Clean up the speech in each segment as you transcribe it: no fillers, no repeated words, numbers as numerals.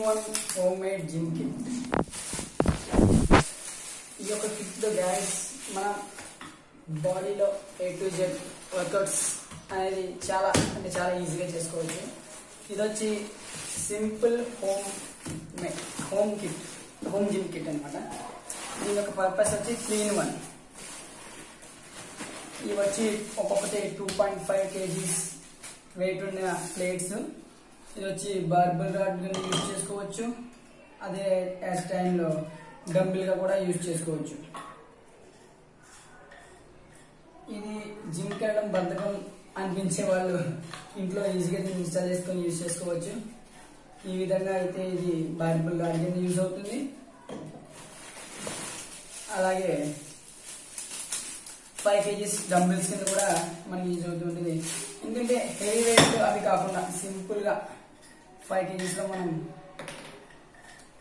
1 homemade gym kit. ఈ యొక్క kit లో గైస్ మనం బాడీలో A to Z వర్కౌట్స్ అనేది చాలా ఈజీగా చేసుకోవచ్చు. ఇది వచ్చి సింపుల్ హోమ్ జిమ్ కిట్ అన్నమాట. దీని యొక్క పర్పస్ వచ్చి 3-in-1. ఇవి వచ్చి ఒక్కొక్కటి 2.5 kgs వెయిట్ ఉన్న ప్లేట్స్. ఇది వచ్చి బార్బెల్ రాడ్ యూజ్ చేసుకోవచ్చు, అదే యాజ్ టైంలో డంబిల్ గా కూడా యూజ్ చేసుకోవచ్చు. ఇది జిమ్ కి వెళ్ళడం బద్ధకం అనిపించే వాళ్ళు ఇంట్లో ఈజీగా దీన్ని ఇన్స్టాల్ చేసుకొని యూజ్ చేసుకోవచ్చు. ఈ విధంగా అయితే ఇది బార్బెల్ రాడ్ కింద యూజ్ అవుతుంది. అలాగే 5 kgs డంబిల్స్ కింద కూడా మనకి యూజ్ అవుతుంటుంది. ఎందుకంటే హెవీ వెయిట్ అవి కాకుండా సింపుల్ గా 5 kgs లో మనం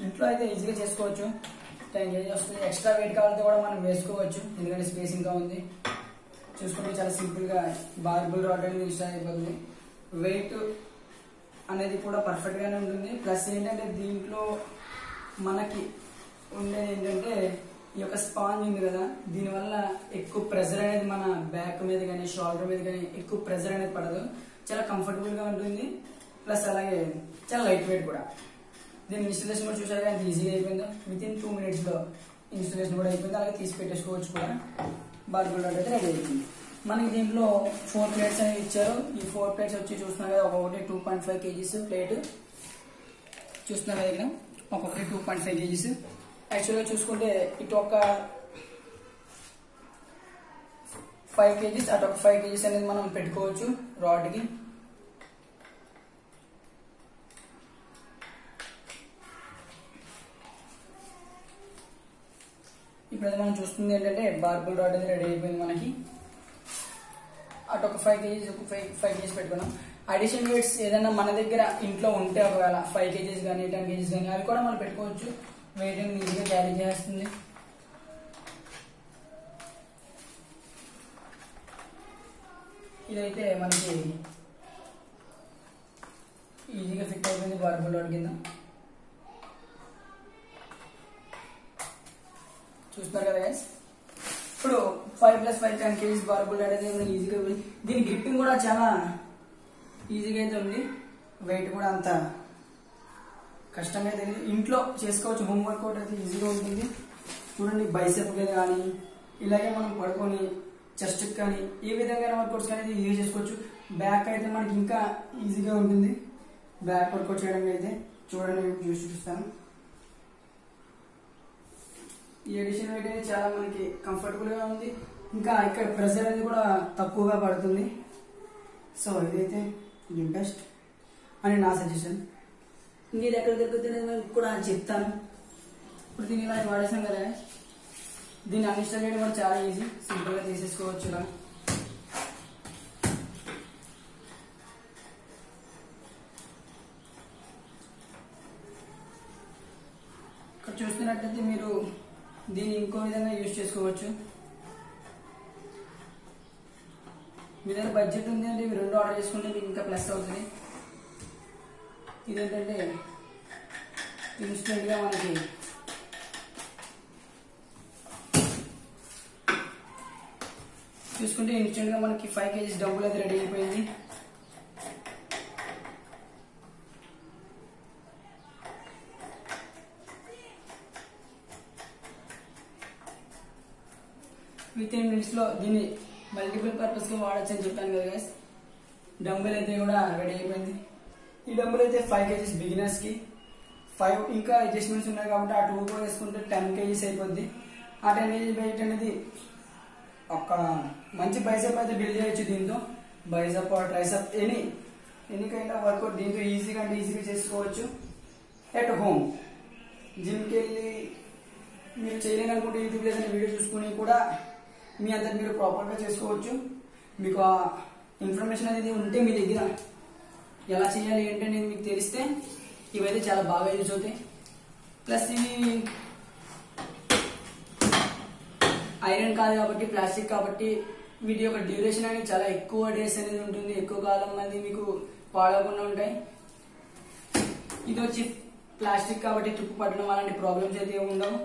ఇంట్లో అయితే ఈజీగా చేసుకోవచ్చు. 10 kgs వస్తుంది. ఎక్స్ట్రా వెయిట్ కావాలంటే కూడా మనం వేసుకోవచ్చు, ఎందుకంటే స్పేస్ ఇంకా ఉంది. చూసుకుంటే చాలా సింపుల్ గా బార్బెల్ రాడ్ అనేది ఇన్స్టాల్ అయిపోతుంది. వెయిట్ అనేది కూడా పర్ఫెక్ట్ గానే ఉంటుంది. ప్లస్ ఏంటంటే దీంట్లో మనకి ఉండేది ఏంటంటే ఈ యొక్క స్పాంజ్ ఉంది కదా, దీనివల్ల ఎక్కువ ప్రెజర్ అనేది మన బ్యాక్ మీద కానీ షోల్డర్ మీద కానీ ఎక్కువ ప్రెజర్ అనేది పడదు. చాలా కంఫర్టబుల్ గా ఉంటుంది. ప్లస్ అలాగే చాలా లైట్ వెయిట్ కూడా. దీని ఇన్స్టాలేషన్ కూడా చూసారు, ఎంత ఈజీగా అయిపోయిందో. వితిన్ 2 minutes లో ఇన్స్టాలేషన్ కూడా అయిపోయింది. అలాగే తీసి పెట్టేసుకోవచ్చు కూడా. బార్బెల్ రాడ్ అయితే రెడీ అయిపోయింది. మనకి దీంట్లో 4 plates అనేవి ఇచ్చారు. ఈ 4 plates వచ్చి చూస్తున్నారు కదా, ఒక్కొక్కటి 2.5 kgs ప్లేట్ చూస్తున్నారు కదా, ఇక్కడ ఒక్కొక్కటి 2.5 kgs. యాక్చువల్గా చూసుకుంటే ఇటు ఒక 5 kgs అటు ఒక 5 kgs అనేది మనం పెట్టుకోవచ్చు రాడ్కి. ఇప్పుడైతే మనం చూస్తుంది ఏంటంటే బార్బెల్ రాడ్ అనేది రెడీ అయిపోయింది మనకి. అటు ఒక 5 kgs ఒక 5 kgs పెట్టుకున్నాం. అడిషనల్ వెయిట్స్ ఏదైనా మన దగ్గర ఇంట్లో ఉంటే ఒకవేళ 5 kgs కానీ 10 kgs కానీ అవి కూడా మనం పెట్టుకోవచ్చు. వెయిట్ ఈజీగా క్యారీ చేస్తుంది. ఇదైతే మనకి ఈజీగా ఫిట్ అయిపోయింది బార్బెల్ రాడ్ కింద. చూస్తున్నారు కదా గైస్. ఇప్పుడు 5+5 10 kgs బార్బెల్ రాడ్ అయితే ఈజీగా. దీని గ్రిప్పింగ్ కూడా చాలా ఈజీగా అయితే ఉంది. వెయిట్ కూడా అంత కష్టంగా అయితే ఇంట్లో చేసుకోవచ్చు. హోమ్ వర్కౌట్ అయితే ఈజీగా ఉంటుంది. చూడండి, బైసెప్ కానీ ఇలాగే మనం పడుకొని చెస్ట్ కానీ ఏ విధంగా వర్కౌట్స్ కానీ ఈజీగా చేసుకోవచ్చు. బ్యాక్ అయితే మనకి ఇంకా ఈజీగా ఉంటుంది బ్యాక్ వర్కౌట్ చేయడం అయితే. చూడండి, చూపిస్తాను. ఈ ఎడిషన్ వెయిట్ అయితే చాలా మనకి కంఫర్టబుల్ గా ఉంది. ఇంకా ఇక్కడ ప్రెషర్ అనేది కూడా తక్కువగా పడుతుంది. సో ఇదైతే బెస్ట్ అని నా సజెషన్. ఇంకేది ఎక్కడ దొరుకుతుంది కూడా చెప్తాను. ఇప్పుడు దీన్ని ఇలా వాడేసాం కదా, దీన్ని అన్ఇన్స్టాల్ చేయడం కూడా చాలా ఈజీ. సింపుల్ గా తీసేసుకోవచ్చు. ఇలా ఇక్కడ చూస్తున్నట్లయితే మీరు దీన్ని ఇంకో విధంగా యూజ్ చేసుకోవచ్చు. మీ దగ్గర బడ్జెట్ ఉంది అంటే ఇవి 2 ఆర్డర్ చేసుకుంటే మీకు ఇంకా ప్లస్ అవుతుంది. ఇదేంటంటే ఇన్స్టెంట్ గా మనకి చూసుకుంటే ఇన్స్టెంట్ గా మనకి 5 kgs డంబుల్ అయితే రెడీ అయిపోయింది. వితిన్ మినిట్స్ లో దీన్ని మల్టిపుల్ పర్పస్ గా వాడచ్చు అని చెప్పాను కదా గైస్. డంబుల్ అయితే కూడా రెడీ అయిపోయింది. ఈ డంబుల్ అయితే 5 kgs బిగినర్స్ కి. 5 ఇంకా అడ్జస్ట్మెంట్స్ ఉన్నాయి కాబట్టి ఆ 2 కూడా వేసుకుంటే 10 kgs అయిపోద్ది. ఆ 10 kgs వెయిట్ అనేది ఒక మంచి బైసెప్ అయితే బిల్డ్ చేయొచ్చు దీంతో. Bicep tricep any kind of work out దీంతో ఈజీగా చేసుకోవచ్చు. ఎట్ హోమ్ జిమ్కి వెళ్ళి మీరు చేయలేని అనుకుంటే యూట్యూబ్ ఏదైనా వీడియో చూసుకుని కూడా మీ అంతా మీరు ప్రాపర్గా చేసుకోవచ్చు. మీకు ఆ ఇన్ఫర్మేషన్ అనేది ఉంటే మీ దగ్గర ఎలా చేయాలి ఏంటనేది మీకు తెలిస్తే ఇవైతే చాలా బాగా యూజ్ అవుతాయి. ప్లస్ ఇవి ఐరన్ కాదు కాబట్టి, ప్లాస్టిక్ కాబట్టి వీటి యొక్క డ్యూరేషన్ అనేది చాలా ఎక్కువ డేస్ అనేది ఉంటుంది. ఎక్కువ కాలం అనేది మీకు పాడవకుండా ఉంటాయి. ఇది వచ్చి ప్లాస్టిక్ కాబట్టి తుప్పు పట్టడం అలాంటి ప్రాబ్లమ్స్ అయితే ఏమి ఉండవు.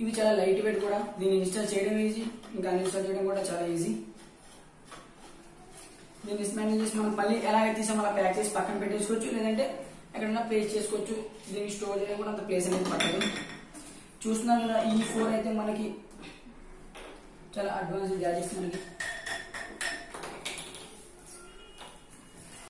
ఇవి చాలా లైట్ వెయిట్ కూడా, దీన్ని ఇన్స్టాల్ చేయడం ఈజీ, ఇంకా అన్ఇన్స్టాల్ చేయడం కూడా చాలా ఈజీ. దీన్ని డిస్మాంటిల్ చేసి మనం మళ్ళీ ఎలా తీసాం అలా ప్యాక్ చేసి పక్కన పెట్టేసుకోవచ్చు, లేదంటే ఎక్కడైనా ప్లేస్ చేసుకోవచ్చు. దీన్ని స్టోర్ చేయడం కూడా అంత ప్లేస్ అనేది పట్టదు. చూస్తున్నాం కదా, ఈ 4 అయితే మనకి చాలా అడ్వాన్స్ గ్యాడ్జెట్స్ మనకి